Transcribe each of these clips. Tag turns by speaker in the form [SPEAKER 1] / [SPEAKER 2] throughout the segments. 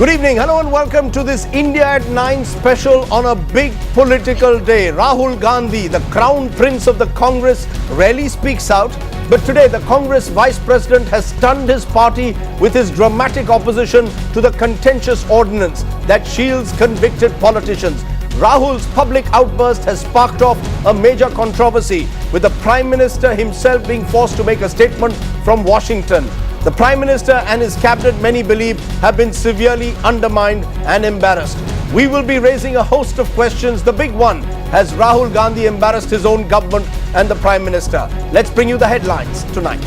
[SPEAKER 1] Good evening, hello and welcome to this India at 9 special on a big political day. Rahul Gandhi, the crown prince of the Congress, rarely speaks out. But today the Congress vice president has stunned his party with his dramatic opposition to the contentious ordinance that shields convicted politicians. Rahul's public outburst has sparked off a major controversy, with the Prime Minister himself being forced to make a statement from Washington. The Prime Minister and his cabinet, many believe, have been severely undermined and embarrassed. We will be raising a host of questions. The big one, has Rahul Gandhi embarrassed his own government and the Prime Minister? Let's bring you the headlines tonight.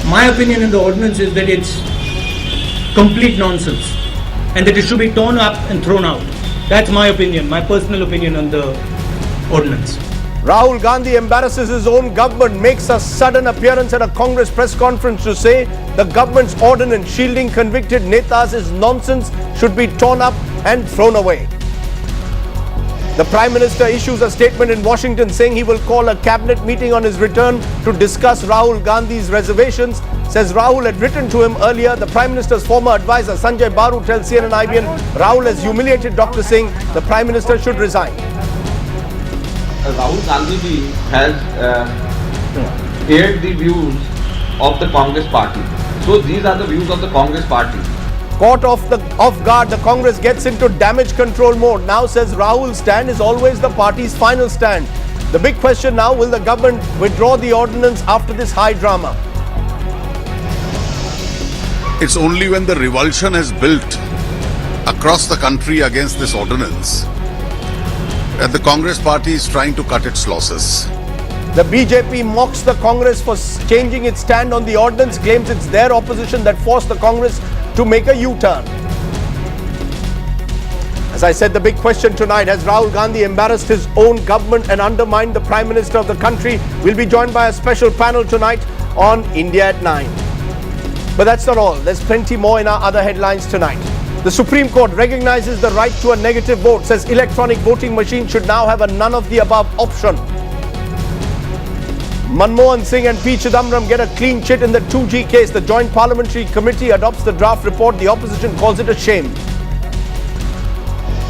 [SPEAKER 2] My opinion in the ordinance is that it's complete nonsense and that it should be torn up and thrown out. That's my opinion, my personal opinion on the ordinance.
[SPEAKER 1] Rahul Gandhi embarrasses his own government, makes a sudden appearance at a Congress press conference to say the government's ordinance shielding convicted netas is nonsense, should be torn up and thrown away. The Prime Minister issues a statement in Washington saying he will call a cabinet meeting on his return to discuss Rahul Gandhi's reservations. Says Rahul had written to him earlier. The Prime Minister's former advisor Sanjay Baru tells CNN IBN Rahul has humiliated Dr. Singh. The Prime Minister should resign.
[SPEAKER 3] Rahul Gandhi has aired the views of the Congress party. So these are the views of the Congress party.
[SPEAKER 1] Caught off guard, the Congress gets into damage control mode. Now says Rahul's stand is always the party's final stand. The big question now, will the government withdraw the ordinance after this high drama?
[SPEAKER 4] It's only when the revulsion has built across the country against this ordinance that the Congress party is trying to cut its losses.
[SPEAKER 1] The BJP mocks the Congress for changing its stand on the ordinance, claims it's their opposition that forced the Congress to make a U-turn. As I said, the big question tonight, has Rahul Gandhi embarrassed his own government and undermined the Prime Minister of the country? We'll be joined by a special panel tonight on India at 9. But that's not all. There's plenty more in our other headlines tonight. The Supreme Court recognizes the right to a negative vote, says electronic voting machines should now have a none of the above option. Manmohan Singh and P. Chidambaram get a clean chit in the 2G case. The Joint Parliamentary Committee adopts the draft report. The opposition calls it a shame.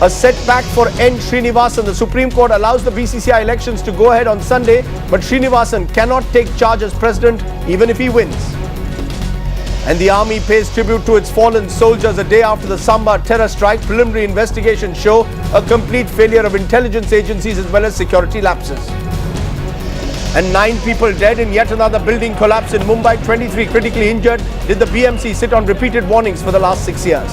[SPEAKER 1] A setback for N. Srinivasan. The Supreme Court allows the BCCI elections to go ahead on Sunday, but Srinivasan cannot take charge as president even if he wins. And the army pays tribute to its fallen soldiers a day after the Samba terror strike. Preliminary investigations show a complete failure of intelligence agencies as well as security lapses. And 9 people dead in yet another building collapse in Mumbai, 23 critically injured. Did the BMC sit on repeated warnings for the last 6 years?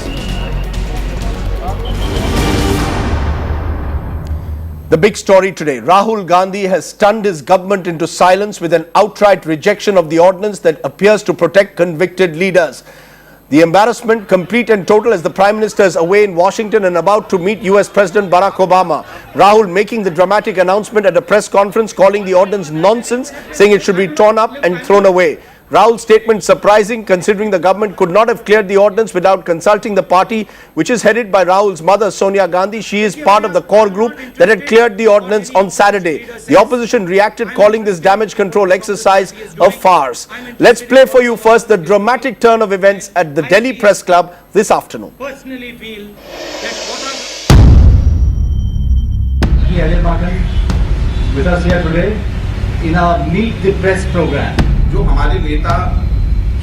[SPEAKER 1] The big story today, Rahul Gandhi has stunned his government into silence with an outright rejection of the ordinance that appears to protect convicted leaders. The embarrassment complete and total as the Prime Minister is away in Washington and about to meet US President Barack Obama. Rahul making the dramatic announcement at a press conference calling the ordinance nonsense, saying it should be torn up and thrown away. Rahul's statement surprising considering the government could not have cleared the ordinance without consulting the party, which is headed by Rahul's mother Sonia Gandhi. She is part of the core group that had cleared the ordinance on Saturday. The opposition reacted, calling this damage control exercise a farce. Let's play for you first the dramatic turn of events at the Delhi Press Club this afternoon.
[SPEAKER 2] Personally feel that
[SPEAKER 5] with us here today in our Meet the Press program.
[SPEAKER 3] जो हमारे नेता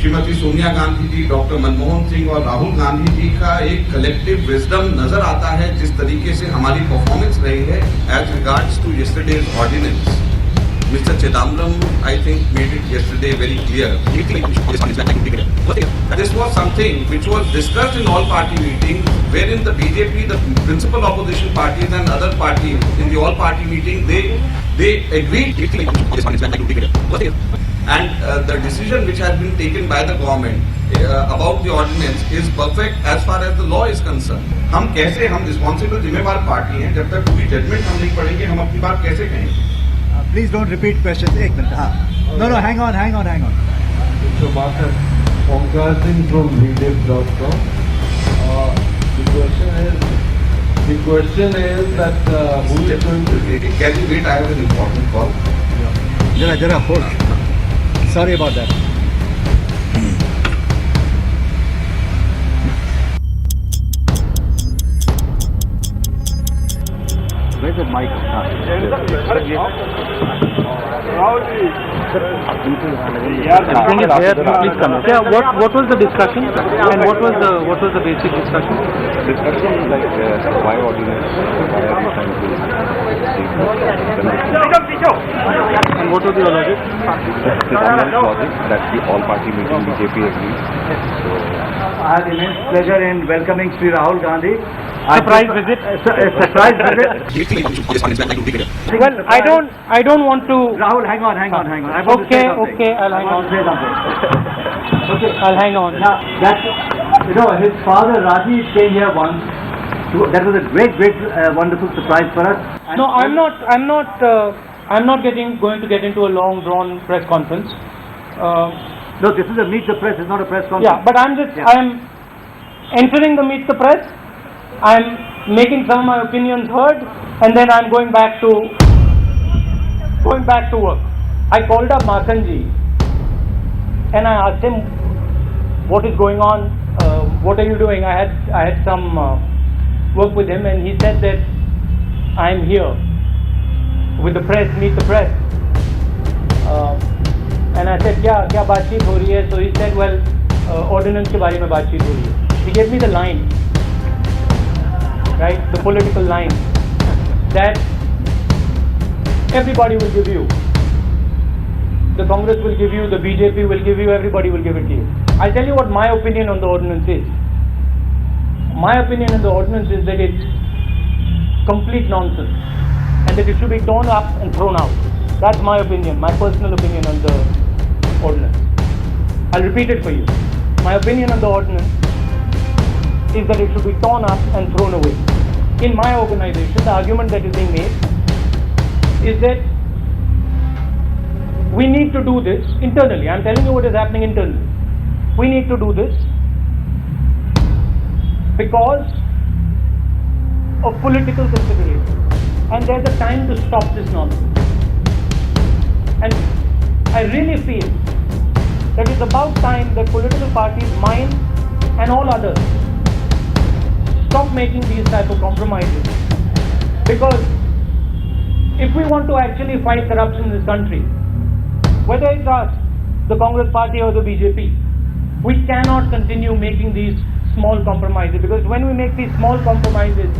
[SPEAKER 3] Shrimati Sonia Gandhi ji, doctor Manmohan Singh और राहुल गांधी जी का एक collective wisdom नजर आता है, जिस तरीके से हमारी परफॉर्मेंस रही है as regards to yesterday's ordinance. Mr. Chidambaram, I think, made it yesterday very clear. This was something which was discussed in all party meetings, wherein the BJP, the principal opposition parties and other parties in the all party meeting, they agreed. And the decision which has been taken by the government about the ordinance is perfect as far as the law is concerned. हम responsible जिम्मेवार party हैं, जब तक कोई judgement हम नहीं पढ़ेंगे, हम अपनी बात कैसे कहेंगे?
[SPEAKER 5] Please don't repeat questions. एक minute. No, hang on.
[SPEAKER 6] So, Omkar Singh from VDIP.com. The question is that who is going to take it?
[SPEAKER 3] Can you wait? I have an important call.
[SPEAKER 5] Jara, hold. Sorry about that.
[SPEAKER 7] Yeah, what was the discussion and what was the basic discussion?
[SPEAKER 8] Discussion like why ordinance, why are we trying to
[SPEAKER 7] And what was your logic?
[SPEAKER 8] the ordinance logic that the all party meeting BJP agrees. So
[SPEAKER 5] I have immense pleasure in welcoming Sri Rahul Gandhi.
[SPEAKER 7] Surprise visit?
[SPEAKER 5] Surprise visit.
[SPEAKER 7] Well, I don't want to.
[SPEAKER 5] Rahul, hang on. I want to say something.
[SPEAKER 7] Okay, I'll hang on.
[SPEAKER 5] Say something. Okay,
[SPEAKER 7] I'll hang on.
[SPEAKER 5] now that his father Rajiv came here once. That was a great, wonderful surprise for us. And
[SPEAKER 7] No, I'm not going to get into a long drawn press conference.
[SPEAKER 5] No, this is a meet the press. It's not a press conference.
[SPEAKER 7] Yeah, but I'm entering the meet the press. I'm making some of my opinions heard, and then I'm going back to work. I called up Makanji, and I asked him, "What is going on? What are you doing?" I had some work with him, and he said that I'm here with the press, meet the press. And I said, क्या बातचीत हो रही है? So he said, well, ordinance के बारे में बातचीत हो रही है. He gave me the line, right, the political line that everybody will give you. The Congress will give you, the BJP will give you, everybody will give it to you. I'll tell you what my opinion on the ordinance is. My opinion on the ordinance is that it's complete nonsense and that it should be torn up and thrown out. That's my opinion, my personal opinion on the ordinance. I'll repeat it for you. My opinion on the ordinance is that it should be torn up and thrown away. In my organization, the argument that is being made is that we need to do this internally. I'm telling you what is happening internally. We need to do this because of political considerations. And there's a time to stop this nonsense. And I really feel that it's about time that political parties, mine and all others, stop making these type of compromises. Because if we want to actually fight corruption in this country, whether it's us, the Congress party or the BJP, we cannot continue making these small compromises, because when we make these small compromises,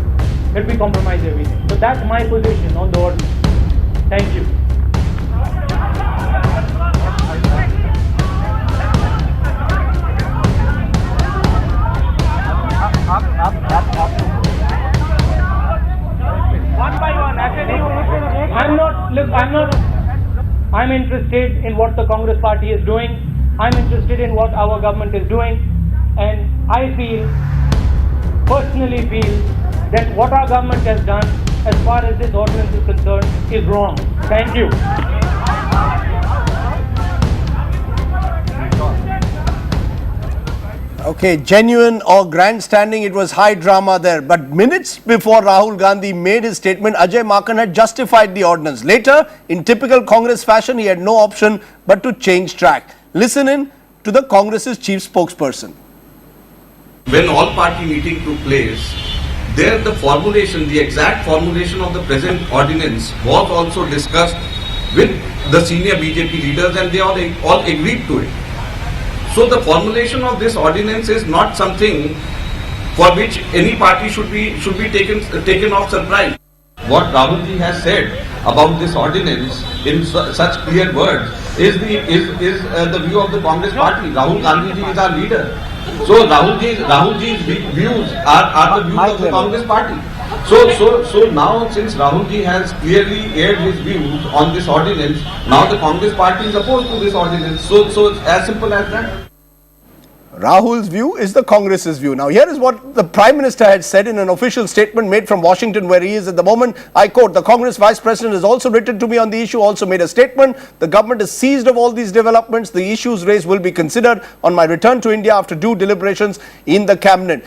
[SPEAKER 7] then we compromise everything. So that's my position on the ordinance. Thank you. One by one. I'm interested in what the Congress party is doing. I'm interested in what our government is doing. And I personally feel that what our government has done as far as this ordinance is concerned is wrong. Thank you.
[SPEAKER 1] Okay, genuine or grandstanding, it was high drama there. But minutes before Rahul Gandhi made his statement, Ajay Makan had justified the ordinance. Later, in typical Congress fashion, he had no option but to change track. Listen in to the Congress's chief spokesperson.
[SPEAKER 3] When all party meeting took place, there the formulation, the exact formulation of the present ordinance was also discussed with the senior BJP leaders, and they all agreed to it. So the formulation of this ordinance is not something for which any party should be taken off surprise. What Rahul ji has said about this ordinance in such clear words is the view of the Congress party. Rahul Gandhi ji is our leader. So Rahul ji's views are the views of the Congress party. So now, since Rahul ji has clearly aired his views on this ordinance, now the Congress party is opposed to this ordinance. So it's as simple as that.
[SPEAKER 1] Rahul's view is the Congress's view. Now, here is what the Prime Minister had said in an official statement made from Washington, where he is at the moment. I quote, "The Congress Vice President has also written to me on the issue, also made a statement. The government is seized of all these developments. The issues raised will be considered on my return to India after due deliberations in the cabinet."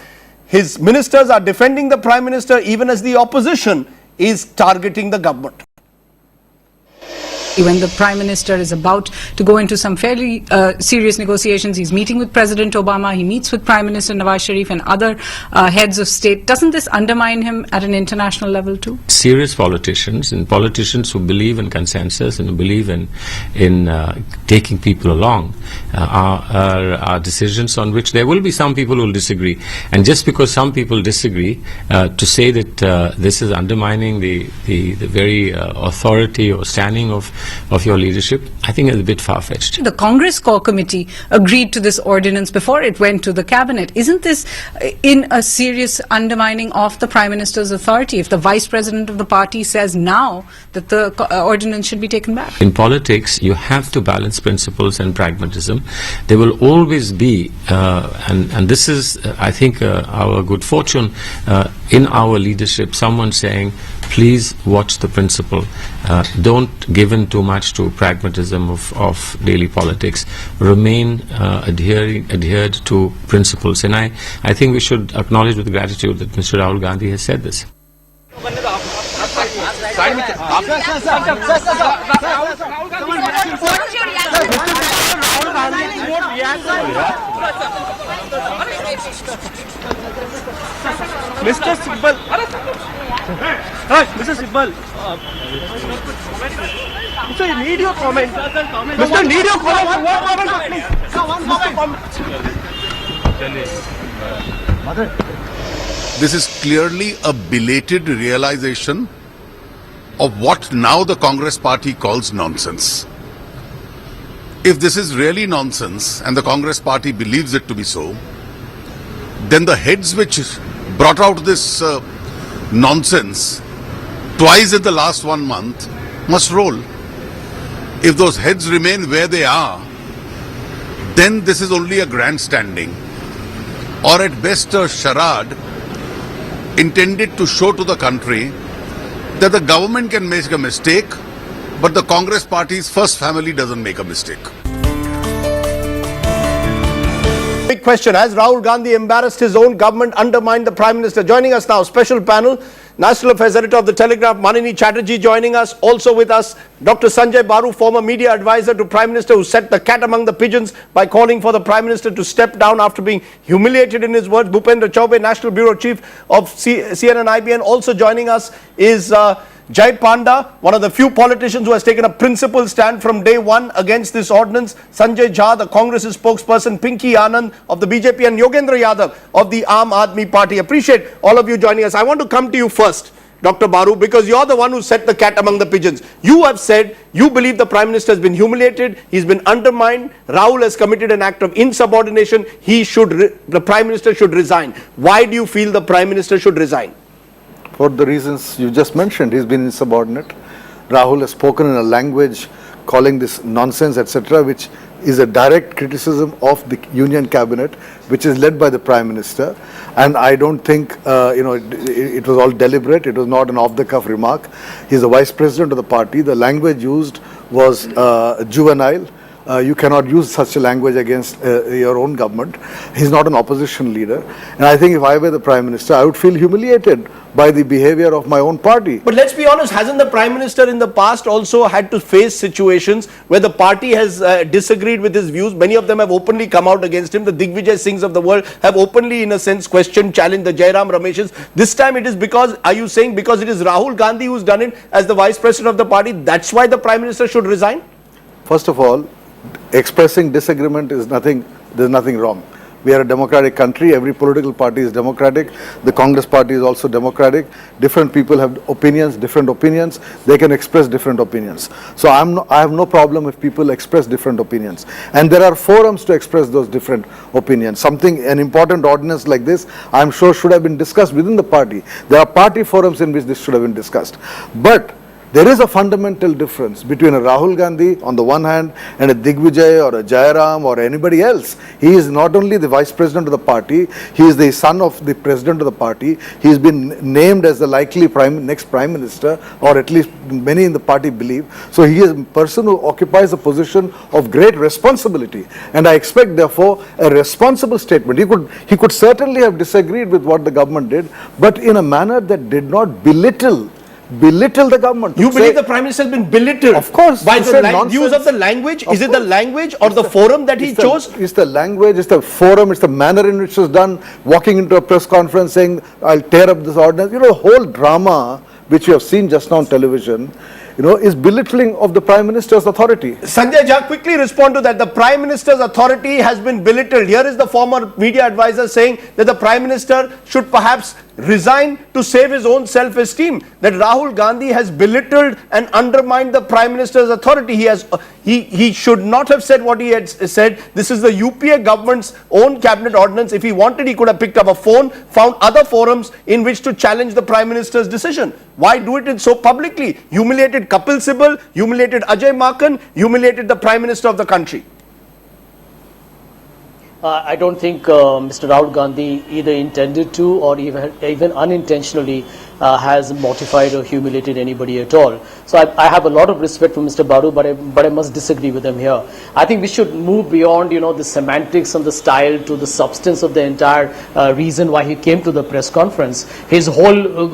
[SPEAKER 1] His ministers are defending the Prime Minister even as the opposition is targeting the government.
[SPEAKER 9] When the Prime Minister is about to go into some fairly serious negotiations, he's meeting with President Obama, he meets with Prime Minister Nawaz Sharif and other heads of state. Doesn't this undermine him at an international level too?
[SPEAKER 10] Serious politicians and politicians who believe in consensus and who believe in taking people along are decisions on which there will be some people who will disagree. And just because some people disagree, to say that this is undermining the very authority or standing of your leadership, I think is a bit far-fetched.
[SPEAKER 9] The Congress Core Committee agreed to this ordinance before it went to the Cabinet. Isn't this in a serious undermining of the Prime Minister's authority if the Vice President of the party says now that the ordinance should be taken back?
[SPEAKER 10] In politics, you have to balance principles and pragmatism. There will always be, and this is, I think, our good fortune in our leadership, someone saying, please watch the principle. Don't give in too much to pragmatism of daily politics. Remain adhered to principles. And I think we should acknowledge with gratitude that Mr. Rahul Gandhi has said this.
[SPEAKER 11] Mr. Sibbal. Mr. Sibbal. Mr. Need your comment. Mr. Need your comment. One comment.
[SPEAKER 4] This is clearly a belated realization of what now the Congress party calls nonsense. If this is really nonsense and the Congress party believes it to be so, then the heads which brought out this nonsense twice in the last 1 month must roll. If those heads remain where they are, then this is only a grandstanding, or at best a charade intended to show to the country that the government can make a mistake, but the Congress party's first family doesn't make a mistake.
[SPEAKER 1] Big question, has Rahul Gandhi embarrassed his own government, undermined the Prime Minister? Joining us now, special panel, National Affairs Editor of the Telegraph, Manini Chatterjee joining us. Also with us, Dr. Sanjay Baru, former media advisor to Prime Minister, who set the cat among the pigeons by calling for the Prime Minister to step down after being humiliated in his words. Bhupendra Chaubey, National Bureau Chief of CNN IBN. Also joining us is Jai Panda, one of the few politicians who has taken a principled stand from day one against this ordinance. Sanjay Jha, the Congress's spokesperson. Pinky Anand of the BJP, and Yogendra Yadav of the Aam Aadmi Party. Appreciate all of you joining us. I want to come to you first, Dr. Baru, because you're the one who set the cat among the pigeons. You have said you believe the Prime Minister has been humiliated, he's been undermined, Rahul has committed an act of insubordination, the Prime Minister should resign. Why do you feel the Prime Minister should resign?
[SPEAKER 6] For the reasons you just mentioned, he's been insubordinate. Rahul has spoken in a language calling this nonsense, etc., which is a direct criticism of the Union Cabinet, which is led by the Prime Minister. And I don't think, it was all deliberate. It was not an off-the-cuff remark. He's the Vice President of the party. The language used was juvenile. You cannot use such a language against your own government. He's not an opposition leader. And I think if I were the Prime Minister, I would feel humiliated by the behavior of my own party.
[SPEAKER 1] But let's be honest, hasn't the Prime Minister in the past also had to face situations where the party has disagreed with his views? Many of them have openly come out against him. The Digvijay Singhs of the world have openly, in a sense, questioned, challenged the Jairam Rameshes. This time it is because, are you saying because it is Rahul Gandhi who's done it as the Vice President of the party, that's why the Prime Minister should resign?
[SPEAKER 6] First of all, expressing disagreement is nothing, there's nothing wrong. We are a democratic country. Every political party is democratic. The Congress party is also democratic. Different people have opinions, different opinions. They can express different opinions. So I have no problem if people express different opinions. And there are forums to express those different opinions. An important ordinance like this, I'm sure should have been discussed within the party. There are party forums in which this should have been discussed. But there is a fundamental difference between a Rahul Gandhi on the one hand and a Digvijay or a Jairam or anybody else. He is not only the Vice President of the party, he is the son of the President of the party. He has been named as the likely next Prime Minister, or at least many in the party believe. So he is a person who occupies a position of great responsibility. And I expect therefore a responsible statement. He could certainly have disagreed with what the government did, but in a manner that did not belittle belittle the government.
[SPEAKER 1] You believe the Prime Minister has been belittled?
[SPEAKER 6] Of course.
[SPEAKER 1] By
[SPEAKER 6] To
[SPEAKER 1] the
[SPEAKER 6] say
[SPEAKER 1] use of
[SPEAKER 6] nonsense.
[SPEAKER 1] the language?
[SPEAKER 6] Of
[SPEAKER 1] Is it the
[SPEAKER 6] course.
[SPEAKER 1] language or the forum that he chose?
[SPEAKER 6] It's the language, it's the forum, it's the manner in which it was done, walking into a press conference saying, I'll tear up this ordinance. You know, the whole drama which you have seen just now on television, you know, is belittling of the Prime Minister's authority.
[SPEAKER 1] Sanjay Jha, quickly respond to that. The Prime Minister's authority has been belittled. Here is the former media advisor saying that the Prime Minister should perhaps resign to save his own self-esteem. That Rahul Gandhi has belittled and undermined the Prime Minister's authority. He should not have said what he had said. This is the UPA government's own cabinet ordinance. If he wanted, he could have picked up a phone, found other forums in which to challenge the Prime Minister's decision. Why do it so publicly? Humiliated Kapil Sibal, humiliated Ajay Makan, humiliated the Prime Minister of the country.
[SPEAKER 12] I don't think Mr. Rahul Gandhi either intended to or even unintentionally has mortified or humiliated anybody at all. So I have a lot of respect for Mr. Baru, but I must disagree with him here. I think we should move beyond, you know, the semantics and the style to the substance of the entire reason why he came to the press conference. His whole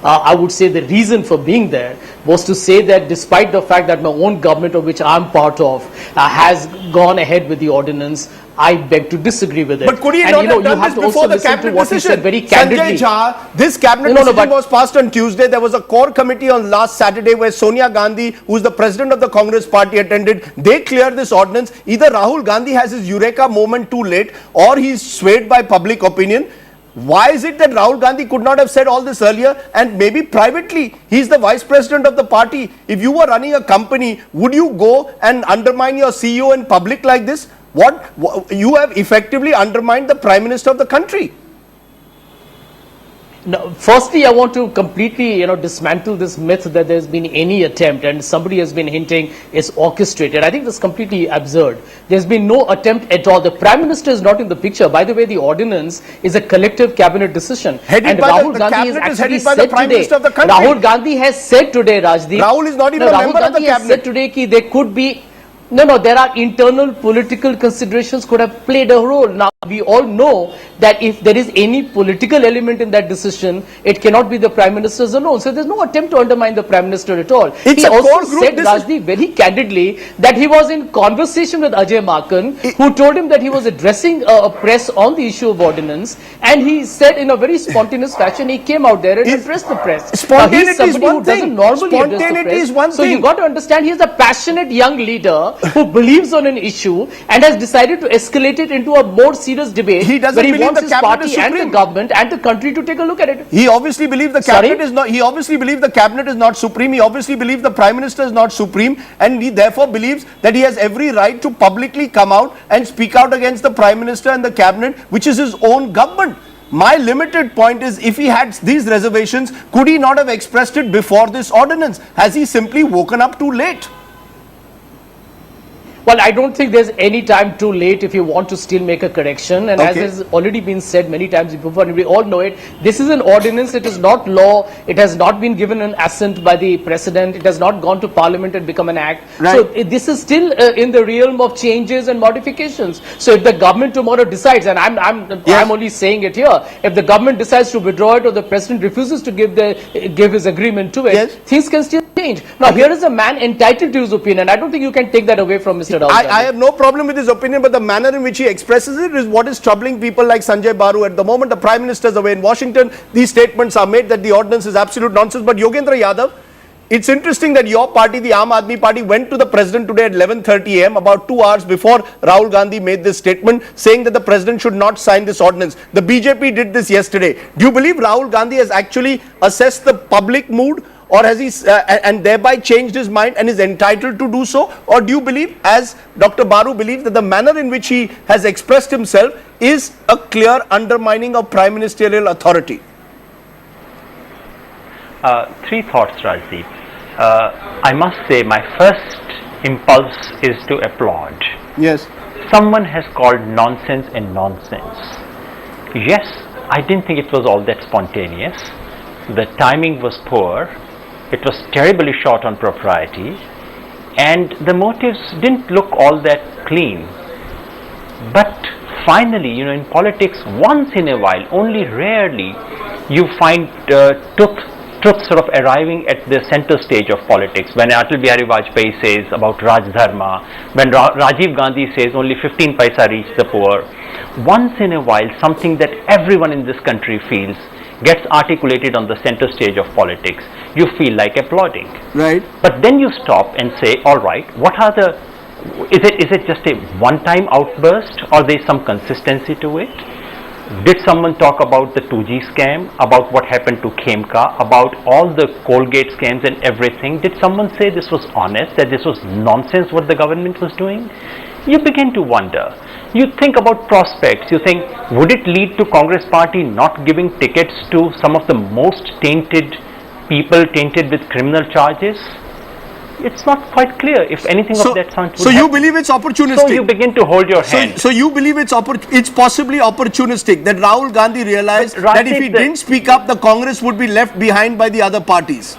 [SPEAKER 12] I would say the reason for being there was to say that despite the fact that my own government, of which I'm part of, has gone ahead with the ordinance, I beg to disagree with it.
[SPEAKER 1] But could he not have done this before the cabinet decision?
[SPEAKER 12] Very candidly.
[SPEAKER 1] Sanjay Jha, this cabinet decision was passed on Tuesday. There was a core committee on last Saturday where Sonia Gandhi, who is the president of the Congress party, attended. They cleared this ordinance. Either Rahul Gandhi has his eureka moment too late or he's swayed by public opinion. Why is it that Rahul Gandhi could not have said all this earlier? And maybe privately, he's the vice president of the party. If you were running a company, would you go and undermine your CEO in public like this? You have effectively undermined the Prime Minister of the country.
[SPEAKER 12] Now, firstly, I want to completely, you know, dismantle this myth that there's been any attempt, and somebody has been hinting it's orchestrated. I think that's completely absurd. There's been no attempt at all. The Prime Minister is not in the picture. By the way, the ordinance is a collective cabinet decision.
[SPEAKER 1] Headed by
[SPEAKER 12] Rahul
[SPEAKER 1] the
[SPEAKER 12] Gandhi
[SPEAKER 1] cabinet
[SPEAKER 12] has
[SPEAKER 1] is
[SPEAKER 12] actually
[SPEAKER 1] headed by the
[SPEAKER 12] said
[SPEAKER 1] Prime
[SPEAKER 12] today,
[SPEAKER 1] Minister of the country.
[SPEAKER 12] Rahul Gandhi has said today, Rajdeep.
[SPEAKER 1] Rahul is not even a member of the
[SPEAKER 12] Rahul Gandhi has said
[SPEAKER 1] cabinet.
[SPEAKER 12] today that there could be there are internal political considerations could have played a role. Now, we all know that if there is any political element in that decision, it cannot be the Prime Minister's alone. So there's no attempt to undermine the Prime Minister at all.
[SPEAKER 1] It's
[SPEAKER 12] he
[SPEAKER 1] a
[SPEAKER 12] also
[SPEAKER 1] core group
[SPEAKER 12] said, Rajdeep, very candidly, that he was in conversation with Ajay Makan, who told him that he was addressing a press on the issue of ordinance, and he said in a very spontaneous fashion, he came out there and addressed the press.
[SPEAKER 1] Spontaneity is one
[SPEAKER 12] Who doesn't
[SPEAKER 1] thing.
[SPEAKER 12] normally address the
[SPEAKER 1] Spontaneity
[SPEAKER 12] press.
[SPEAKER 1] is one
[SPEAKER 12] So
[SPEAKER 1] thing.
[SPEAKER 12] you got to understand, he is a passionate young leader who believes on an issue and has decided to escalate it into a more serious debate.
[SPEAKER 1] He doesn't
[SPEAKER 12] where he
[SPEAKER 1] believe
[SPEAKER 12] wants
[SPEAKER 1] the
[SPEAKER 12] his
[SPEAKER 1] cabinet
[SPEAKER 12] party
[SPEAKER 1] is
[SPEAKER 12] and the
[SPEAKER 1] supreme.
[SPEAKER 12] government and the country to take a look at it.
[SPEAKER 1] He obviously believes the
[SPEAKER 12] Sorry?
[SPEAKER 1] cabinet is not. He obviously believes the cabinet is not supreme. He obviously believes the Prime Minister is not supreme, and he therefore believes that he has every right to publicly come out and speak out against the Prime Minister and the cabinet, which is his own government. My limited point is, if he had these reservations, could he not have expressed it before this ordinance? Has he simply woken up too late?
[SPEAKER 12] Well, I don't think there's any time too late if you want to still make a correction. And as has already been said many times before, and we all know it, this is an ordinance, it is not law, it has not been given an assent by the President, it has not gone to Parliament and become an act.
[SPEAKER 1] Right.
[SPEAKER 12] So this is still in the realm of changes and modifications. So if the government tomorrow decides, and I'm only saying it here, if the government decides to withdraw it or the President refuses to give his agreement to it, things can still change. Now here is a man entitled to his opinion. I don't think you can take that away from Mr. Rahul Gandhi.
[SPEAKER 1] I have no problem with his opinion, but the manner in which he expresses it is what is troubling people like Sanjay Baru. At the moment, the Prime Minister is away in Washington. These statements are made that the ordinance is absolute nonsense. But Yogendra Yadav, it's interesting that your party, the Aam Aadmi Party, went to the President today at 11:30 am, about 2 hours before Rahul Gandhi made this statement, saying that the President should not sign this ordinance. The BJP did this yesterday. Do you believe Rahul Gandhi has actually assessed the public mood, or has he and thereby changed his mind and is entitled to do so? Or do you believe, as Dr. Baru believes, that the manner in which he has expressed himself is a clear undermining of prime ministerial authority?
[SPEAKER 13] Three thoughts, Rajdeep. I must say my first impulse is to applaud.
[SPEAKER 1] Yes.
[SPEAKER 13] Someone has called nonsense and nonsense. Yes, I didn't think it was all that spontaneous. The timing was poor. It was terribly short on propriety, and the motives didn't look all that clean. But finally, you know, in politics, once in a while, only rarely, you find truth truth sort of arriving at the center stage of politics. When Atal Bihari Vajpayee says about Raj Dharma, when Rajiv Gandhi says only 15 paisa reach the poor, once in a while something that everyone in this country feels gets articulated on the center stage of politics. You feel like applauding.
[SPEAKER 1] Right.
[SPEAKER 13] But then you stop and say, all right, what are the, is it just a one-time outburst, or there is some consistency to it? Did someone talk about the 2G scam, about what happened to Khemka, about all the Colgate scams and everything? Did someone say this was honest, that this was nonsense what the government was doing? You begin to wonder. You think about prospects. You think, would it lead to Congress party not giving tickets to some of the most tainted people, tainted with criminal charges? It's not quite clear if anything of that sort.
[SPEAKER 1] So you believe it's opportunistic?
[SPEAKER 13] So you begin to hold your hand.
[SPEAKER 1] So you believe it's possibly opportunistic, that Rahul Gandhi realized that if he didn't speak up, the Congress would be left behind by the other parties?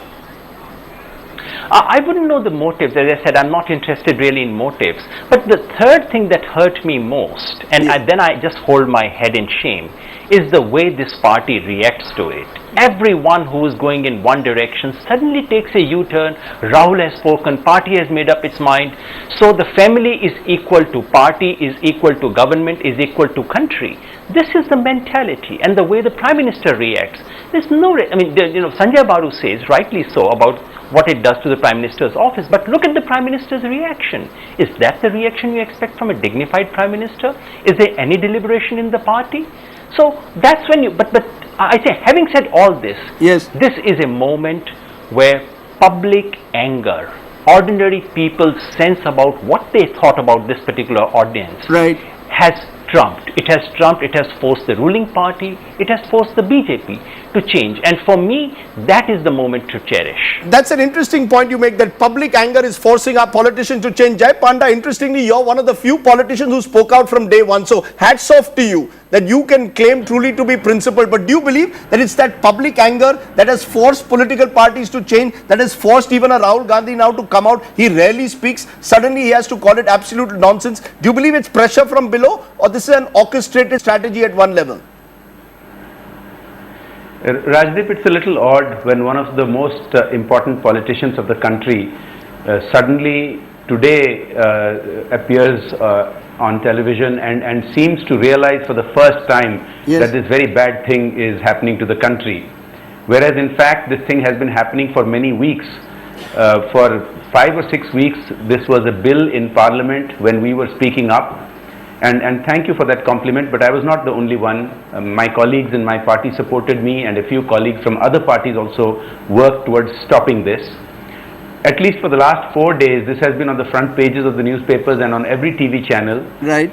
[SPEAKER 13] I wouldn't know the motives. As I said, I'm not interested really in motives. But the third thing that hurt me most, and then I just hold my head in shame, is the way this party reacts to it. Everyone who is going in one direction suddenly takes a U-turn. Rahul has spoken, party has made up its mind. So the family is equal to party, is equal to government, is equal to country. This is the mentality, and the way the Prime Minister reacts. There's no, Sanjay Baru says, rightly so, about what it does to the Prime Minister's office. But look at the Prime Minister's reaction. Is that the reaction you expect from a dignified Prime Minister? Is there any deliberation in the party? So that's when you, but I say, having said all this,
[SPEAKER 1] yes,
[SPEAKER 13] this is a moment where public anger, ordinary people's sense about what they thought about this particular ordinance,
[SPEAKER 1] right,
[SPEAKER 13] has trumped. It has trumped. It has forced the ruling party. It has forced the BJP to change. And for me, that is the moment to cherish.
[SPEAKER 1] That's an interesting point you make, that public anger is forcing our politicians to change. Jai Panda, interestingly, you're one of the few politicians who spoke out from day one. So hats off to you, that you can claim truly to be principled. But do you believe that it's that public anger that has forced political parties to change, that has forced even a Rahul Gandhi now to come out? He rarely speaks. Suddenly he has to call it absolute nonsense. Do you believe it's pressure from below, or this is an orchestrated strategy at one level?
[SPEAKER 14] Rajdeep, it's a little odd when one of the most important politicians of the country suddenly today appears on television and seems to realize for the first time that this very bad thing is happening to the country. Whereas in fact this thing has been happening for many weeks. For 5 or 6 weeks this was a bill in Parliament when we were speaking up. And thank you for that compliment, but I was not the only one. My colleagues in my party supported me, and a few colleagues from other parties also worked towards stopping this. At least for the last 4 days, this has been on the front pages of the newspapers and on every TV channel.
[SPEAKER 1] Right.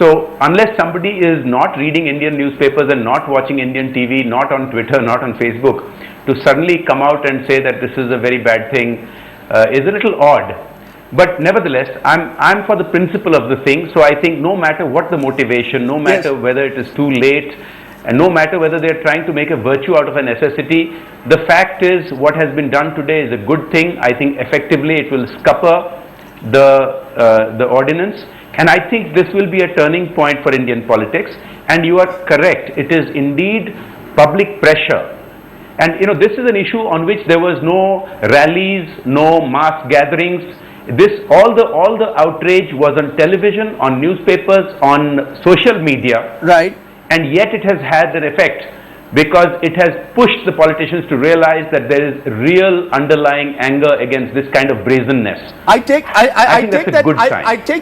[SPEAKER 14] So unless somebody is not reading Indian newspapers and not watching Indian TV, not on Twitter, not on Facebook, to suddenly come out and say that this is a very bad thing is a little odd. But nevertheless, I'm for the principle of the thing. So I think no matter what the motivation, no matter whether it is too late, and no matter whether they're trying to make a virtue out of a necessity, the fact is what has been done today is a good thing. I think effectively it will scupper the ordinance, and I think this will be a turning point for Indian politics. And you are correct, it is indeed public pressure. And this is an issue on which there was no rallies, no mass gatherings. All the outrage was on television, on newspapers, on social media.
[SPEAKER 1] Right.
[SPEAKER 14] And yet it has had an effect, because it has pushed the politicians to realize that there is real underlying anger against this kind of brazenness.
[SPEAKER 1] I take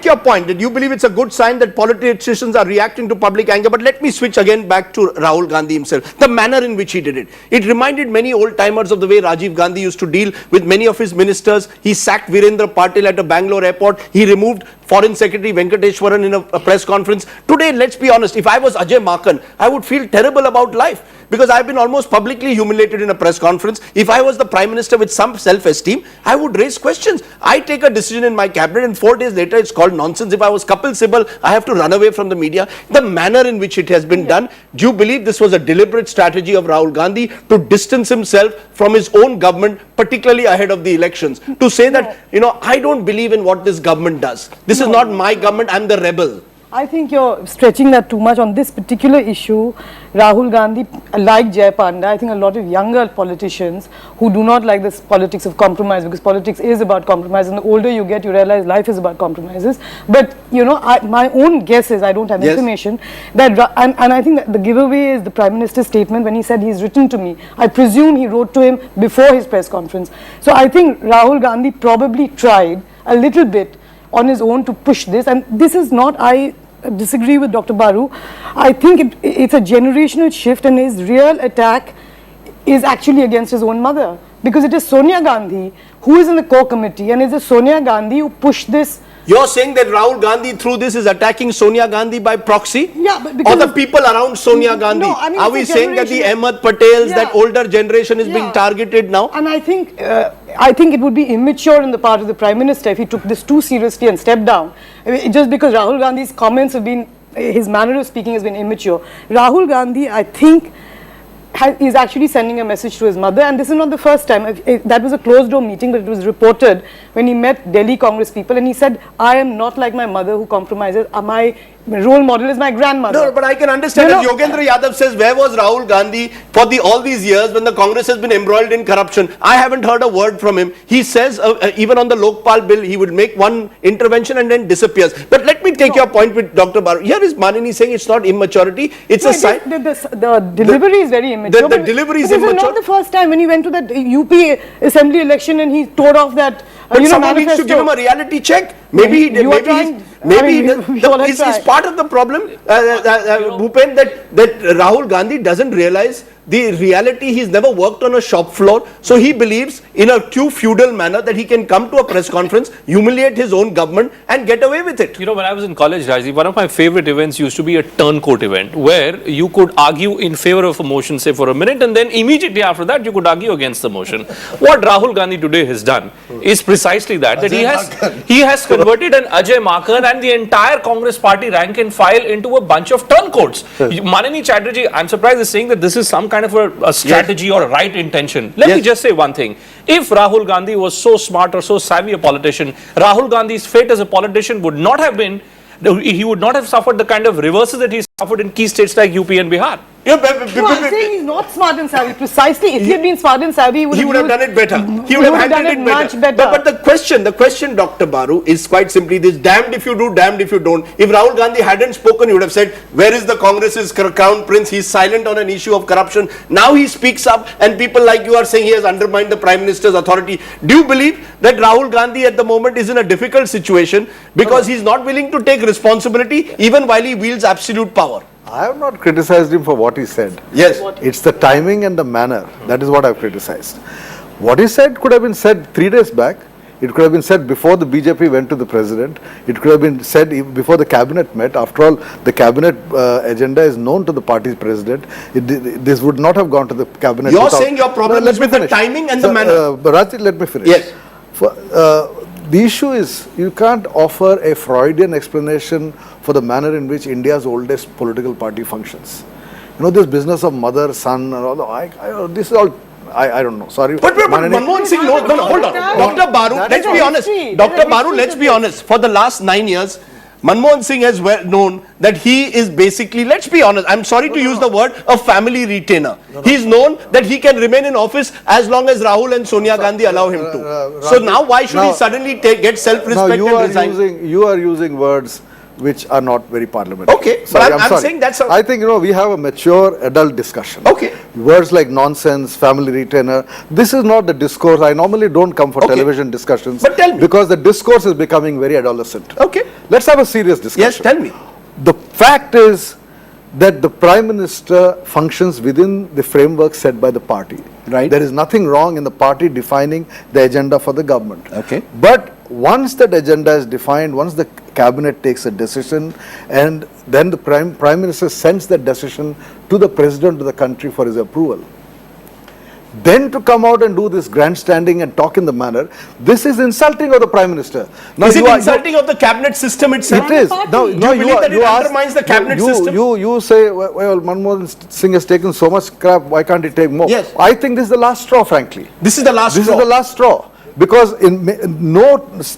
[SPEAKER 1] your point, that you believe it's a good sign that politicians are reacting to public anger. But let me switch again back to Rahul Gandhi himself. The manner in which he did it. It reminded many old timers of the way Rajiv Gandhi used to deal with many of his ministers. He sacked Virendra Patil at a Bangalore airport. He removed Foreign Secretary Venkateshwaran in a press conference. Today, let's be honest, if I was Ajay Makan, I would feel terrible about life, because I've been almost publicly humiliated in a press conference. If I was the Prime Minister with some self-esteem, I would raise questions. I take a decision in my cabinet and 4 days later it's called nonsense. If I was Kapil Sibal, I have to run away from the media. The manner in which it has been done, do you believe this was a deliberate strategy of Rahul Gandhi to distance himself from his own government, particularly ahead of the elections? To say that, I don't believe in what this government does. This is not my government, I'm the rebel.
[SPEAKER 15] I think you're stretching that too much on this particular issue. Rahul Gandhi, like Panda, I think a lot of younger politicians who do not like this politics of compromise, because politics is about compromise, and the older you get, you realize life is about compromises. But, you know, my own guess is, I don't have information, that, and I think that the giveaway is the Prime Minister's statement when he said he's written to me. I presume he wrote to him before his press conference. So I think Rahul Gandhi probably tried a little bit on his own to push this, and this is not, I disagree with Dr. Baru. I think it's a generational shift, and his real attack is actually against his own mother, because it is Sonia Gandhi who is in the core committee, and it is Sonia Gandhi who pushed this.
[SPEAKER 1] You're saying that Rahul Gandhi through this is attacking Sonia Gandhi by proxy?
[SPEAKER 15] Yeah, but
[SPEAKER 1] or the people around Sonia Gandhi?
[SPEAKER 15] No, I mean,
[SPEAKER 1] are we saying that the Ahmed Patels, that older generation is being targeted now?
[SPEAKER 15] And I think it would be immature on the part of the Prime Minister if he took this too seriously and stepped down. I mean, just because Rahul Gandhi's comments have been, his manner of speaking has been immature. Rahul Gandhi, I think, is actually sending a message to his mother, and this is not the first time. That was a closed door meeting, but it was reported when he met Delhi Congress people, and he said, I am not like my mother who compromises. My role model is my grandmother.
[SPEAKER 1] No, but I can understand that Yogendra Yadav says, where was Rahul Gandhi for all these years when the Congress has been embroiled in corruption? I haven't heard a word from him. He says even on the Lokpal bill, he would make one intervention and then disappears. But let me take your point with Dr. Baru. Here is Manini saying it's not immaturity, it's a sign.
[SPEAKER 15] The delivery is very immature.
[SPEAKER 1] The delivery is immature.
[SPEAKER 15] This is not the first time when he went to that UP assembly election and he tore off that
[SPEAKER 1] But someone needs to give him a reality check. Maybe he did. Maybe it's part of the problem, Bhupen, that Rahul Gandhi doesn't realize the reality. He's never worked on a shop floor, so he believes in a too feudal manner that he can come to a press conference, humiliate his own government and get away with it.
[SPEAKER 16] You know, when I was in college, Rajiv, one of my favorite events used to be a turncoat event where you could argue in favor of a motion, say for a minute, and then immediately after that you could argue against the motion. What Rahul Gandhi today has done is precisely that he has converted an Ajay Makar and the entire Congress party rank and file into a bunch of turncoats. Manini Chatterjee, I'm surprised, is saying that this is some kind of a strategy or a right intention. Let me just say one thing. If Rahul Gandhi was so smart or so savvy a politician, Rahul Gandhi's fate as a politician would not have been, he would not have suffered the kind of reverses that he's suffered in key states like UP and Bihar.
[SPEAKER 15] No, I'm saying he's not smart and savvy. Precisely, if he had been smart and savvy, he would have
[SPEAKER 1] done it better. He would have done it much better. But the question, Dr. Baru, is quite simply this: damned if you do, damned if you don't. If Rahul Gandhi hadn't spoken, he would have said, where is the Congress's crown prince? He's silent on an issue of corruption. Now he speaks up, and people like you are saying he has undermined the Prime Minister's authority. Do you believe that Rahul Gandhi at the moment is in a difficult situation because he's not willing to take responsibility even while he wields absolute power?
[SPEAKER 6] I have not criticized him for what he said.
[SPEAKER 1] Yes.
[SPEAKER 6] It's the timing and the manner. That is what I've criticized. What he said could have been said 3 days back. It could have been said before the BJP went to the president. It could have been said before the cabinet met. After all, the cabinet agenda is known to the party's president. This would not have gone to the cabinet.
[SPEAKER 1] You're saying your problem is with the timing and the manner.
[SPEAKER 6] Rajit, let me finish.
[SPEAKER 1] Yes.
[SPEAKER 6] The issue is you can't offer a Freudian explanation for the manner in which India's oldest political party functions. You know, this business of mother, son, and all, this is all, I don't know, sorry.
[SPEAKER 1] But Manmohan Singh, no, hold on. Dr. Baru, let's be honest. Dr. Baru, let's be honest. For the last 9 years, Manmohan Singh has well known that he is basically, let's be honest, I'm sorry to use the word, a family retainer. He's known that he can remain in office as long as Rahul and Sonia Gandhi allow him to. So now why should he suddenly get self-respect and resign?
[SPEAKER 6] You are using words which are not very parliamentary.
[SPEAKER 1] Okay,
[SPEAKER 6] sorry,
[SPEAKER 1] but I'm saying that's
[SPEAKER 6] I think, we have a mature adult discussion.
[SPEAKER 1] Okay.
[SPEAKER 6] Words like nonsense, family retainer, this is not the discourse. I normally don't come for television discussions.
[SPEAKER 1] But tell me.
[SPEAKER 6] Because the discourse is becoming very adolescent.
[SPEAKER 1] Okay.
[SPEAKER 6] Let's have a serious discussion.
[SPEAKER 1] Yes, tell me.
[SPEAKER 6] The fact is that the Prime Minister functions within the framework set by the party.
[SPEAKER 1] Right.
[SPEAKER 6] There is nothing wrong in the party defining the agenda for the government.
[SPEAKER 1] Okay.
[SPEAKER 6] But once that agenda is defined, once the cabinet takes a decision, and then the Prime Minister sends that decision to the President of the country for his approval, then to come out and do this grandstanding and talk in the manner, this is insulting of the Prime Minister.
[SPEAKER 1] Now, is it insulting of the cabinet system itself?
[SPEAKER 6] It is.
[SPEAKER 1] No, you believe that it undermines the cabinet system?
[SPEAKER 6] You say, well, Manmohan Singh has taken so much crap, why can't he take more?
[SPEAKER 1] Yes.
[SPEAKER 6] I think this is the last straw, frankly.
[SPEAKER 1] This is the last straw?
[SPEAKER 6] This is the last straw. Because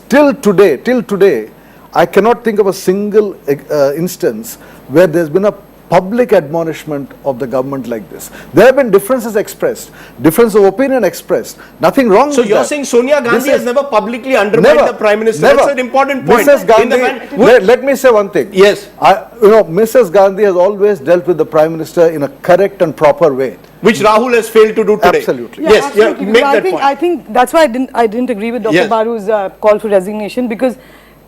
[SPEAKER 6] till today, I cannot think of a single instance where there's been a public admonishment of the government like this. There have been differences expressed, difference of opinion expressed. Nothing wrong
[SPEAKER 1] So
[SPEAKER 6] with
[SPEAKER 1] you're
[SPEAKER 6] that.
[SPEAKER 1] saying Sonia Gandhi has never publicly undermined
[SPEAKER 6] Never,
[SPEAKER 1] the Prime Minister?
[SPEAKER 6] never.
[SPEAKER 1] That's an important point.
[SPEAKER 6] Mrs. Gandhi,
[SPEAKER 1] In
[SPEAKER 6] let me say one thing.
[SPEAKER 1] Yes.
[SPEAKER 6] Mrs. Gandhi has always dealt with the Prime Minister in a correct and proper way.
[SPEAKER 1] Which Rahul has failed to do today.
[SPEAKER 6] Absolutely.
[SPEAKER 15] Yeah,
[SPEAKER 1] Yes,
[SPEAKER 15] absolutely.
[SPEAKER 1] make
[SPEAKER 15] I
[SPEAKER 1] that
[SPEAKER 15] think,
[SPEAKER 1] point.
[SPEAKER 15] I think that's why I didn't agree with Dr.
[SPEAKER 1] Yes.
[SPEAKER 15] Baru's call for resignation, because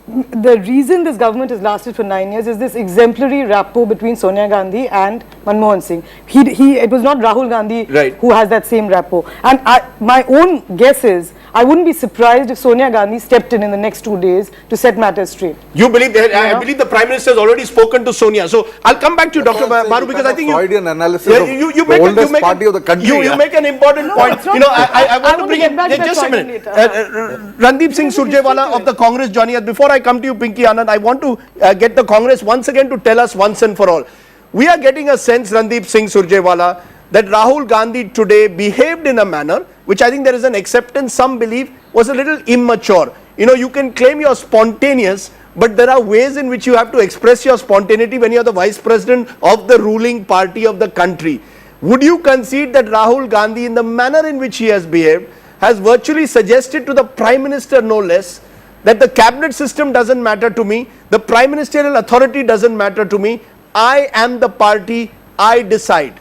[SPEAKER 15] the reason this government has lasted for 9 years is this exemplary rapport between Sonia Gandhi and Manmohan Singh. It was not Rahul Gandhi who has that same rapport. And my own guess is, I wouldn't be surprised if Sonia Gandhi stepped in the next 2 days to set matters straight.
[SPEAKER 1] You believe that? I believe the Prime Minister has already spoken to Sonia. So I'll come back to you, Dr. Baru, because I think
[SPEAKER 6] Freudian analysis of
[SPEAKER 1] you
[SPEAKER 6] the oldest party of the country.
[SPEAKER 1] You make an important point. You know, I want to bring in just a minute. Randeep Singh Surjewala of the Congress joining us. Before I come to you, Pinky Anand, I want to get the Congress once again to tell us once and for all. We are getting a sense, Randeep Singh Surjewala, that Rahul Gandhi today behaved in a manner which I think there is an acceptance, some believe, was a little immature. You know, you can claim you're spontaneous, but there are ways in which you have to express your spontaneity when you're the vice president of the ruling party of the country. Would you concede that Rahul Gandhi, in the manner in which he has behaved, has virtually suggested to the Prime Minister, no less, that the cabinet system doesn't matter to me, the Prime Ministerial authority doesn't matter to me, I am the party, I decide.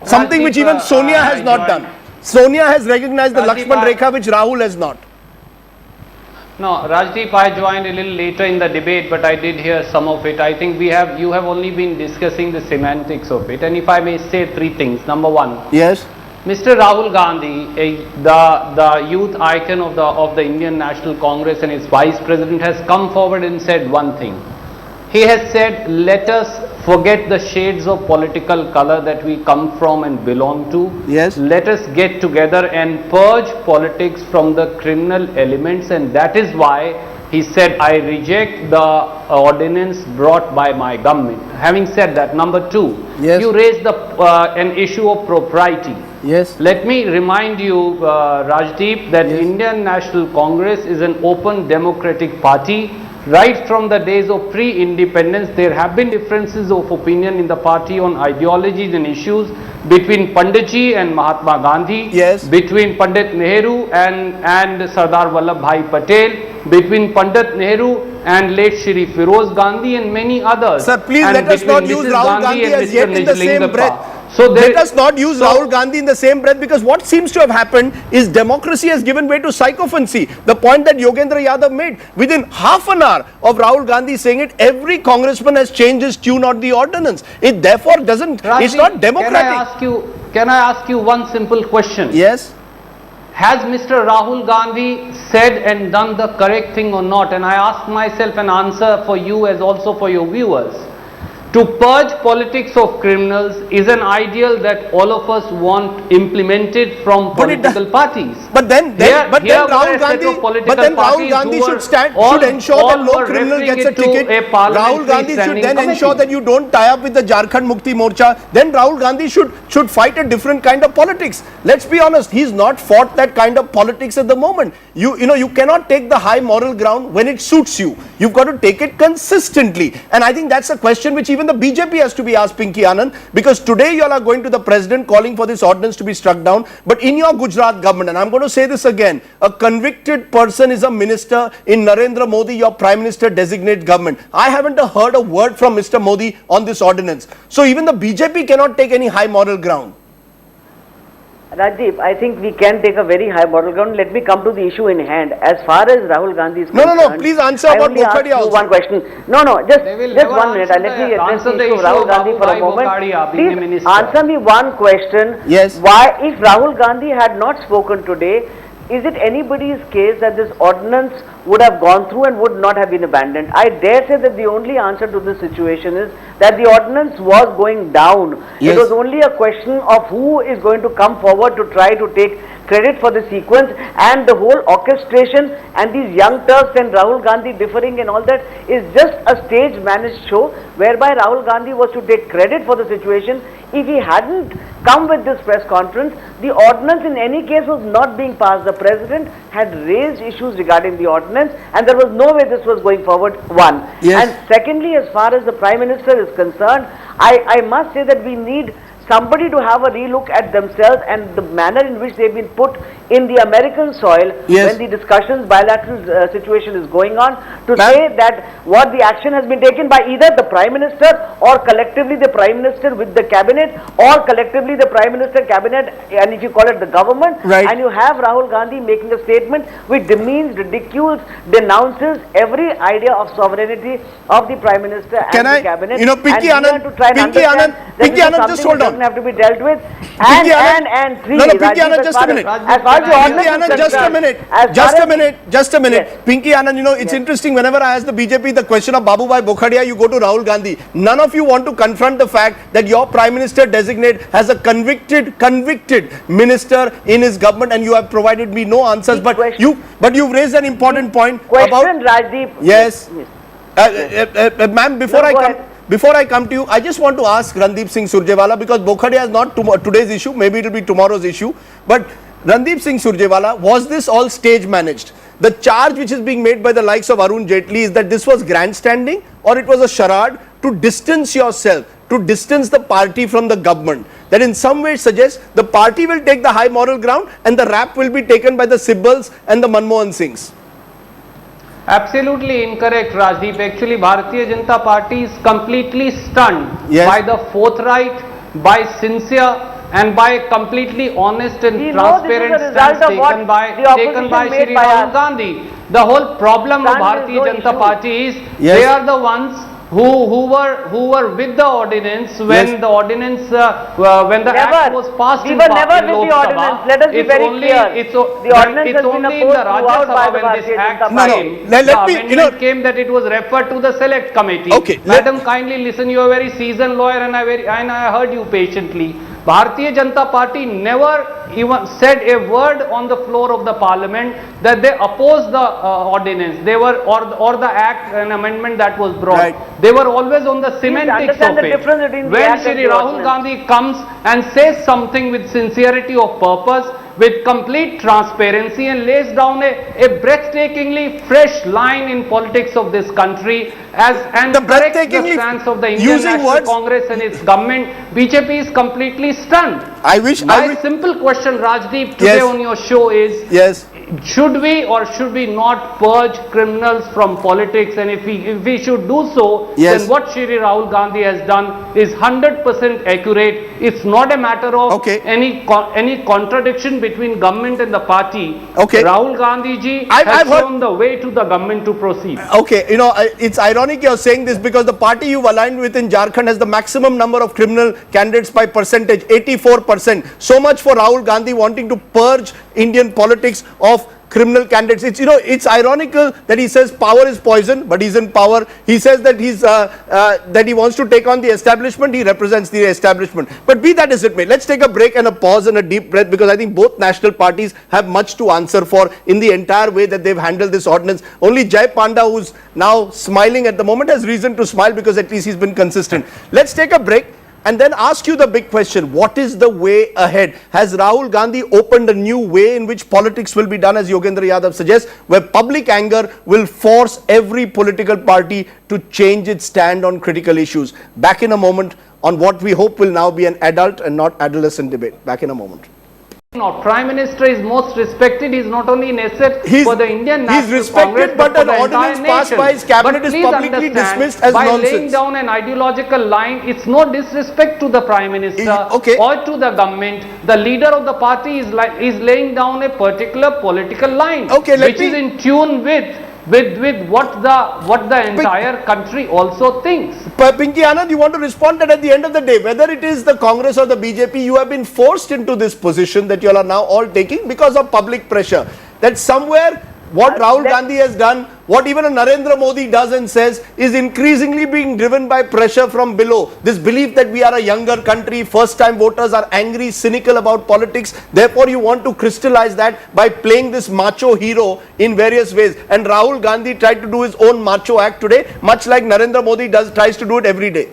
[SPEAKER 1] Something which even Sonia has not done. Sonia has recognized the Lakshman Rekha, which Rahul has not.
[SPEAKER 17] No, Rajdeep, I joined a little later in the debate, but I did hear some of it. I think you have only been discussing the semantics of it. And if I may say 3 things. Number 1.
[SPEAKER 1] Yes.
[SPEAKER 17] Mr. Rahul Gandhi, the youth icon of the Indian National Congress and its vice president, has come forward and said one thing. He has said, let us forget the shades of political color that we come from and belong to.
[SPEAKER 1] Yes.
[SPEAKER 17] Let us get together and purge politics from the criminal elements, and that is why he said, I reject the ordinance brought by my government. Having said that, number 2,
[SPEAKER 1] yes,
[SPEAKER 17] you raised an issue of propriety.
[SPEAKER 1] Yes.
[SPEAKER 17] Let me remind you, Rajdeep, that Indian National Congress is an open democratic party. Right from the days of pre-independence, there have been differences of opinion in the party on ideologies and issues between Panditji and Mahatma Gandhi, between Pandit Nehru and Sardar Vallabhbhai Patel, between Pandit Nehru and late Shri Firoz Gandhi and many others.
[SPEAKER 1] Sir, please let us not use Rahul Gandhi as yet in the same breath.
[SPEAKER 17] So
[SPEAKER 1] let us not use Rahul Gandhi in the same breath, because what seems to have happened is democracy has given way to sycophancy. The point that Yogendra Yadav made, within half an hour of Rahul Gandhi saying it, every congressman has changed his tune on the ordinance. It therefore doesn't, it's not democratic.
[SPEAKER 17] Can I ask you one simple question?
[SPEAKER 1] Yes.
[SPEAKER 17] Has Mr. Rahul Gandhi said and done the correct thing or not? And I ask myself an answer for you as also for your viewers. To purge politics of criminals is an ideal that all of us want implemented from political parties.
[SPEAKER 1] But then Rahul Gandhi should ensure that no criminal gets a ticket. Rahul Gandhi should then ensure that you don't tie up with the Jharkhand Mukti Morcha. Then Rahul Gandhi should fight a different kind of politics. Let's be honest, he's not fought that kind of politics at the moment. You cannot take the high moral ground when it suits you. You've got to take it consistently. And I think that's a question which even the BJP has to be asked, Pinky Anand, because today you all are going to the president calling for this ordinance to be struck down. But in your Gujarat government, and I'm going to say this again, a convicted person is a minister in Narendra Modi, your prime minister designate government. I haven't heard a word from Mr. Modi on this ordinance. So even the BJP cannot take any high moral ground.
[SPEAKER 18] Rajdeep, I think we can take a very high moral ground. Let me come to the issue in hand. As far as Rahul Gandhi is concerned,
[SPEAKER 1] No, please answer about Bokhadia also.
[SPEAKER 18] One question. No, just 1 minute. Let me address the issue of Rahul Gandhi for a moment. Please answer me one question.
[SPEAKER 1] Yes.
[SPEAKER 18] Why, if Rahul Gandhi had not spoken today, is it anybody's case that this ordinance would have gone through and would not have been abandoned? I dare say that the only answer to this situation is that the ordinance was going down.
[SPEAKER 1] Yes.
[SPEAKER 18] It was only a question of who is going to come forward to try to take credit for the sequence, and the whole orchestration and these young Turks and Rahul Gandhi differing and all that is just a stage managed show whereby Rahul Gandhi was to take credit for the situation. If he hadn't come with this press conference, the ordinance in any case was not being passed. The President had raised issues regarding the ordinance and there was no way this was going forward, one.
[SPEAKER 1] Yes.
[SPEAKER 18] And secondly, as far as the Prime Minister is concerned, I must say that we need somebody to have a relook at themselves and the manner in which they've been put in the American soil when the discussions, bilateral situation is going on, to say that what the action has been taken by either the Prime Minister or collectively the Prime Minister with the Cabinet or collectively the Prime Minister Cabinet, and if you call it the government, and you have Rahul Gandhi making a statement which demeans, ridicules, denounces every idea of sovereignty of the Prime Minister and the Cabinet.
[SPEAKER 1] You know, Pinky Anand, just hold on.
[SPEAKER 18] Doesn't have to be dealt with. And three,
[SPEAKER 1] Pinky Anand, just a minute. Pinky Anand, just a minute.
[SPEAKER 18] Yes.
[SPEAKER 1] Pinky Anand, you know, it's interesting. Whenever I ask the BJP the question of Babubhai Bokhadia, you go to Rahul Gandhi. None of you want to confront the fact that your Prime Minister designate has a convicted minister in his government, and you have provided me no answers. But you've raised an important point about
[SPEAKER 18] Rajdeep.
[SPEAKER 1] Yes. Ma'am, before I come to you, I just want to ask Randeep Singh Surjewala, because Bokhadia is not today's issue, maybe it will be tomorrow's issue. But Randeep Singh Surjewala, was this all stage managed? The charge which is being made by the likes of Arun Jaitley is that this was grandstanding, or it was a charade to distance yourself, to distance the party from the government. That in some way suggests the party will take the high moral ground and the rap will be taken by the Sibbals and the Manmohan Singhs.
[SPEAKER 17] Absolutely incorrect, Rajdeep. Actually, Bharatiya Janata Party is completely stunned by the forthright, by sincere and by completely honest and transparent stance taken by Shri Rahul Gandhi. The whole problem of Bharatiya Janata Party is they are the ones who were with the ordinance when the ordinance when the act was passed in Lok Sabha.
[SPEAKER 18] Let us be very clear. The ordinance has been opposed throughout by the Bharatiya Janata Party.
[SPEAKER 17] The amendment came that it was referred to the select committee. Madam, kindly listen. You are a very seasoned lawyer, and I heard you patiently. Bharatiya Janata Party never even said a word on the floor of the parliament that they opposed the ordinance. They were or the act and amendment that was brought. They were always on the semantics of it. When Shri Rahul Gandhi comes and says something with sincerity of purpose, with complete transparency, and lays down a breathtakingly fresh line in politics of this country and corrects the stance of the Indian National Congress and its government, BJP is completely stunned. My simple question, Rajdeep, today on your show is, should we or should we not purge criminals from politics? And if we should do so, then what Shri Rahul Gandhi has done is 100% accurate. It's not a matter of any contradiction between government and the party. Rahul Gandhi ji has shown the way to the government to proceed.
[SPEAKER 1] You know, it's ironic you're saying this, because the party you've aligned with in Jharkhand has the maximum number of criminal candidates by percentage, 84%. So much for Rahul Gandhi wanting to purge Indian politics of criminal candidates. It's, you know, it's ironical that he says power is poison, but he's in power. He says that he's that he wants to take on the establishment. He represents the establishment. But be that as it may, let's take a break and a pause and a deep breath, because I think both national parties have much to answer for in the entire way that they've handled this ordinance. Only Jai Panda, who's now smiling at the moment, has reason to smile, because at least he's been consistent. Let's take a break and then ask you the big question: what is the way ahead? Has Rahul Gandhi opened a new way in which politics will be done, as Yogendra Yadav suggests, where public anger will force every political party to change its stand on critical issues? Back in a moment on what we hope will now be an adult and not adolescent debate. Back in a moment.
[SPEAKER 17] Prime Minister is most respected. He is not only an asset for the Indian National Congress,
[SPEAKER 1] but an ordinance passed by his cabinet is publicly dismissed as nonsense.
[SPEAKER 17] By laying down an ideological line, it's no disrespect to the Prime Minister or to the government. The leader of the party is laying down a particular political line, which is in tune with what the entire country also thinks.
[SPEAKER 1] Pinky Anand, you want to respond that at the end of the day, whether it is the Congress or the BJP, you have been forced into this position that you are now all taking because of public pressure. That somewhere what Rahul Gandhi has done, what even a Narendra Modi does and says, is increasingly being driven by pressure from below. This belief that we are a younger country, first-time voters are angry, cynical about politics. Therefore, you want to crystallize that by playing this macho hero in various ways. And Rahul Gandhi tried to do his own macho act today, much like Narendra Modi tries to do it every day.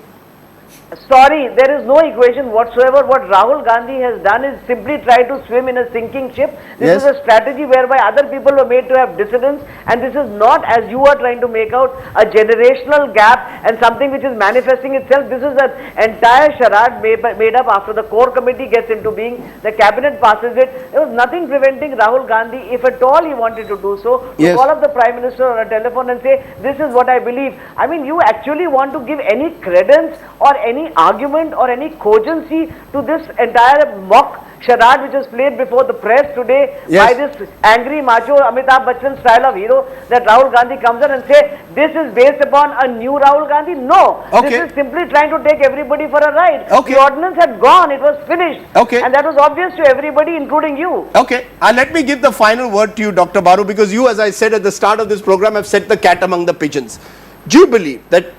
[SPEAKER 18] Sorry, there is no equation whatsoever. What Rahul Gandhi has done is simply try to swim in a sinking ship. This is a strategy whereby other people were made to have dissidence, and this is not, as you are trying to make out, a generational gap and something which is manifesting itself. This is an entire charade made up after the core committee gets into being, the cabinet passes it. There was nothing preventing Rahul Gandhi, if at all he wanted to do so, to call up the Prime Minister on a telephone and say, this is what I believe. I mean, you actually want to give any credence or any argument or any cogency to this entire mock charade which is played before the press today by this angry macho Amitabh Bachchan style of hero, that Rahul Gandhi comes in and say this is based upon a new Rahul Gandhi. No, this is simply trying to take everybody for a ride. The ordinance had gone, it was finished, and that was obvious to everybody, including you.
[SPEAKER 1] Okay, let me give the final word to you, Dr. Baru, because you, as I said at the start of this program, have set the cat among the pigeons. Do you believe that,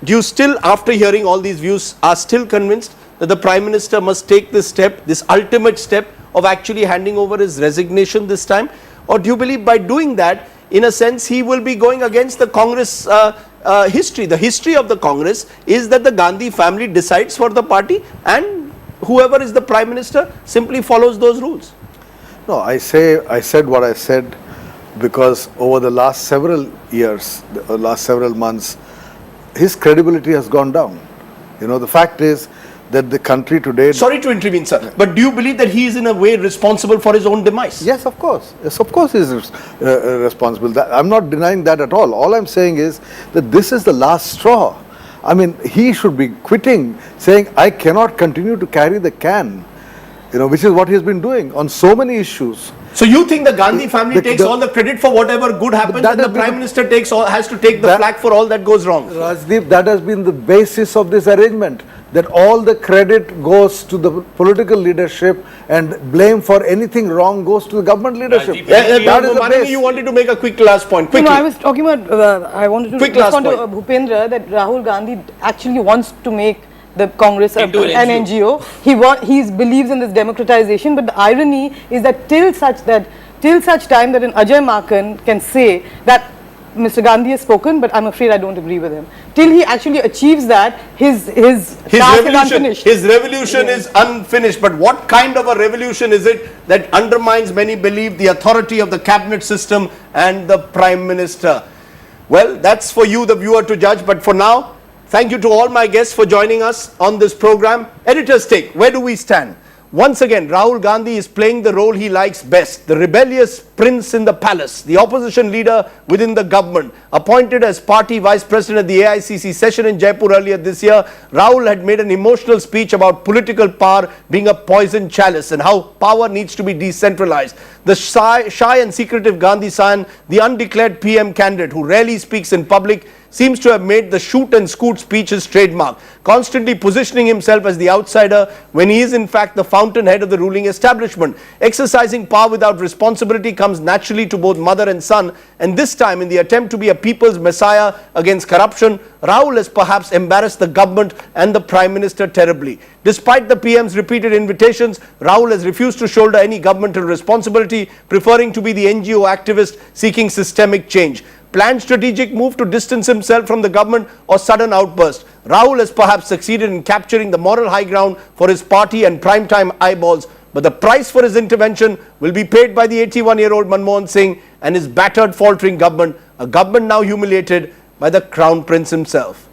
[SPEAKER 1] do you still, after hearing all these views, are still convinced that the Prime Minister must take this step, this ultimate step of actually handing over his resignation this time? Or do you believe by doing that, in a sense, he will be going against the Congress history? The history of the Congress is that the Gandhi family decides for the party, and whoever is the Prime Minister simply follows those rules.
[SPEAKER 6] No, I said what I said because over the last several years, the last several months, his credibility has gone down. You know, the fact is that the country today...
[SPEAKER 1] Sorry to intervene, sir, but do you believe that he is in a way responsible for his own demise?
[SPEAKER 6] Yes, of course. Yes, of course he is responsible. I'm not denying that at all. All I'm saying is that this is the last straw. I mean, he should be quitting, saying, I cannot continue to carry the can, you know, which is what he's been doing on so many issues.
[SPEAKER 1] So you think the Gandhi family takes all the credit for whatever good happens, and the Prime Minister has to take the flak for all that goes wrong?
[SPEAKER 6] Rajdeep, that has been the basis of this arrangement, that all the credit goes to the political leadership and blame for anything wrong goes to the government leadership. That is the base.
[SPEAKER 1] You wanted to make a quick last point. Quickly.
[SPEAKER 15] No, I was talking about, I wanted to respond to Bhupendra that Rahul Gandhi actually wants to make the Congress an NGO. He believes in this democratization, but the irony is that till such time that an Ajay Makan can say that Mr. Gandhi has spoken, but I'm afraid I don't agree with him. Till he actually achieves that, his task is unfinished.
[SPEAKER 1] His revolution is unfinished. But what kind of a revolution is it that undermines, many believe, the authority of the cabinet system and the Prime Minister? Well, that's for you, the viewer, to judge. But for now, thank you to all my guests for joining us on this program. Editor's Take, where do we stand? Once again, Rahul Gandhi is playing the role he likes best, the rebellious prince in the palace, the opposition leader within the government. Appointed as party vice president at the AICC session in Jaipur earlier this year, Rahul had made an emotional speech about political power being a poison chalice and how power needs to be decentralized. The shy and secretive Gandhi son, the undeclared PM candidate who rarely speaks in public, seems to have made the shoot and scoot speech his trademark, constantly positioning himself as the outsider when he is in fact the fountainhead of the ruling establishment. Exercising power without responsibility comes naturally to both mother and son, and this time, in the attempt to be a people's messiah against corruption, Rahul has perhaps embarrassed the government and the Prime Minister terribly. Despite the PM's repeated invitations, Rahul has refused to shoulder any governmental responsibility, preferring to be the NGO activist seeking systemic change. Planned strategic move to distance himself from the government or sudden outburst. Rahul has perhaps succeeded in capturing the moral high ground for his party and primetime eyeballs, but the price for his intervention will be paid by the 81-year-old Manmohan Singh and his battered, faltering government, a government now humiliated by the Crown Prince himself.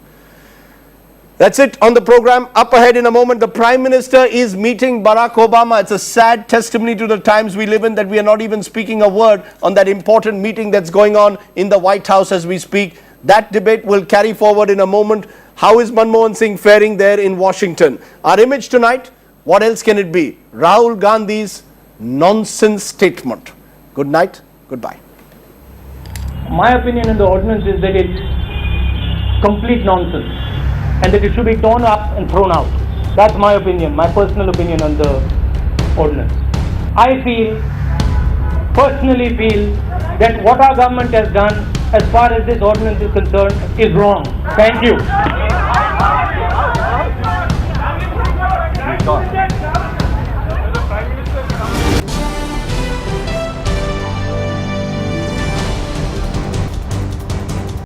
[SPEAKER 1] That's it on the program. Up ahead in a moment, the Prime Minister is meeting Barack Obama. It's a sad testimony to the times we live in that we are not even speaking a word on that important meeting that's going on in the White House as we speak. That debate will carry forward in a moment. How is Manmohan Singh faring there in Washington? Our image tonight, what else can it be? Rahul Gandhi's nonsense statement. Good night. Goodbye.
[SPEAKER 7] My opinion on the ordinance is that it's complete nonsense, and that it should be torn up and thrown out. That's my opinion, my personal opinion on the ordinance. I personally feel that what our government has done as far as this ordinance is concerned is wrong. Thank you.